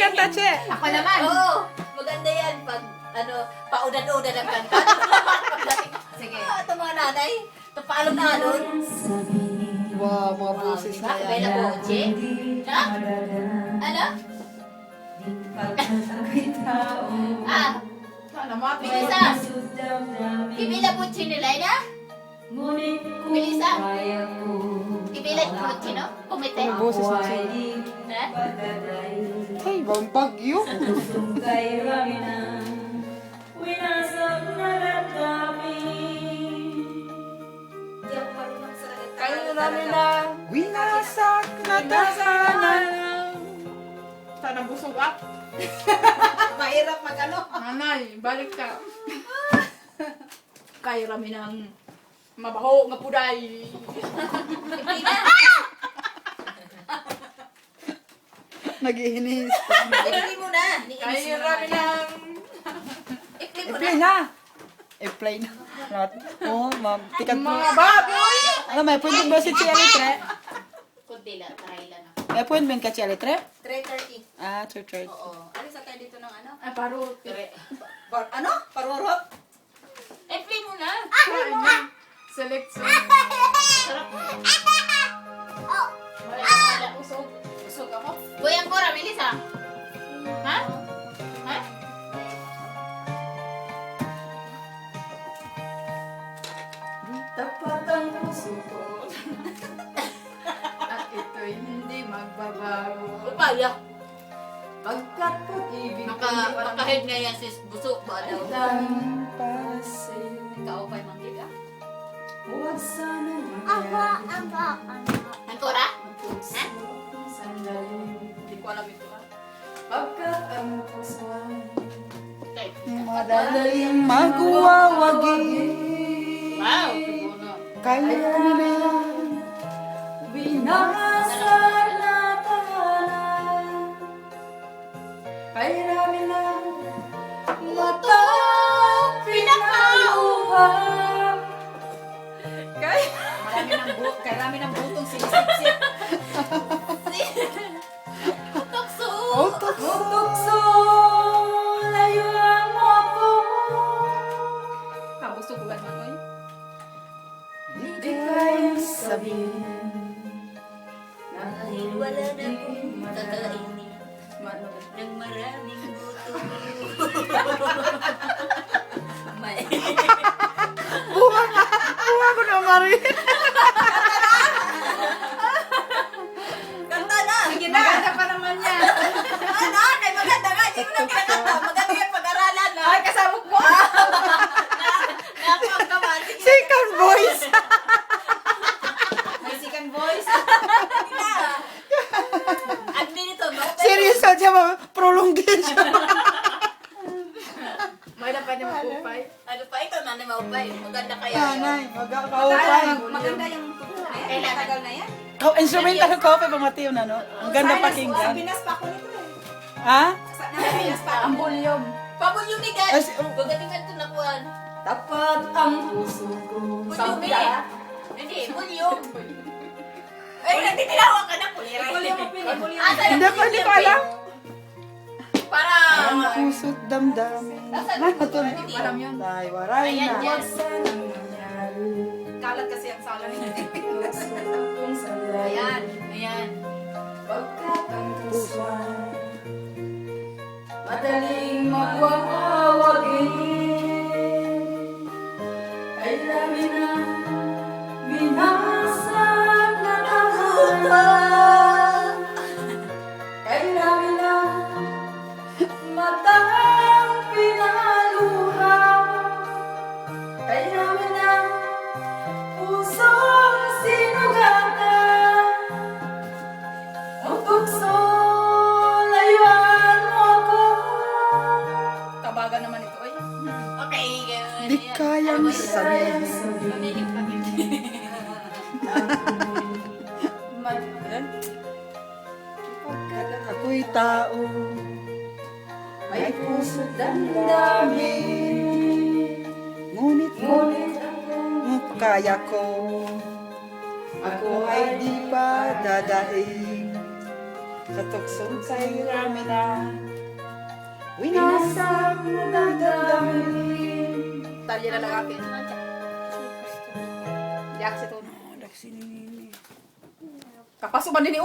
kanta, Che. Ako naman. Oo, maganda yan pag paudan-udan ang kanta. Sige. Ito mga nanay, ito paalon-alon. Wow, mga boses na Sabay yan. na boche. Ha? Ano? Sana mo, Bilisa. Kibila boche nila na? Bilisa. Kibila boche no? Kumite. Mga boses na siya. Ha? Ay, bang bagyo. Di ako marunong sa kayo namin lang. Winasak na tahanan. Sana busog ah. Mahirap mag-ano. Nanay, balik ka. Kayo rami ng mabaho nga puday. Hindi na. Nag-iinis. Hindi mo na. Kayo rami ng... I-play mo na. I-play na. I-play na. Oo, ma'am. Tikat mo. Mga baboy! Ano, may appointment ba si Chia Litre? Kunti lang, try lang. May appointment ka, Chia Litre? 3:30. Ah, church. Oo. Alis na tayo dito ng ano? Ay, parot. Ano? Parurot? I-play mo na. Kain na. Select song. Sarap. Wala usog. Usog ako. Goyang ko, Ramilis ha? Ha? Ha? Tapat ang puso ko. At ito'y hindi magbabago. Upaya. Pagkat pag-ibig Nakahid nga yan sis Buso ba daw? tanging para sa'yo. Kaupay manggig ah. Huwag sana Ang kora? Ha? Sandali. Hindi ko alam ito ah. Pagkat ang puso ay Okay. Madaling magwawagi. Wow. Tubuno. Kaya na. binasa na tahanan. Kay rami lang matang pinakauhang. Kay rami ng butong sinisip-sip. Tukso. Oh, tukso. Tukso, layuan mo ako. Kabusog ko ba naman, oy? Di kayang sabihin Dahil wala na kong kakainin Mano, ng maraming buto. May. Buha ko na, Marie. Kanta na. sige na. Maganda pa naman yan. Ano? Kay maganda nga. Hindi mo na kinakanta. Maganda yung pag-aralan na. Ay, kasabot mo. Napang ka man. Sige Second voice. May second voice. na. At dito, no? Seryoso siya, prolongation. May dapat niya magpupay. Ano pa ito? Nanay maupay. Maganda kaya yun. Nanay, magkakaupay. Maganda yung tutok na yan. Kailangan. Tagal na yan. Instrumental ko pa pamatiw na, no? Ang ganda pakinggan. Pinas pa ako nito eh. Ha? Pinas pa ang bulyom. Pabulyumigan. As- Magalingan ito na kuhan. Tapat ang puso ko. Bulyumi. Hindi, bulyum. Ay, nagtitinawa ka na. Pulira. Hindi ko alam. Para. Ang puso't damdamin. Nakatun. Alam yun. Tay, waray Ayan, na. yan. Kalat kasi ang sala niya. Ayan. Ayan. Pagkat ang puso ay madaling magwawagin. Ay rami na binasag na tahanan. Kay rami na matang pinaluha. Kay rami na pusong sinugatan. O tukso, layuan mo ako. Kabaga naman ito, ay. Okay. ganun Di yan. kayang Ano ba yun? sabihin. Mamilig pa din. Ako'y tao. May puso't damdamin. Ngunit Ngunit ako kaya ko. Ako ay di pa dadaig. Sa tuksong kay Ramina, winasang dadamhin. Talya na lang akin. Yak si Tono. Daksi ni Nini. Kapasok man din ni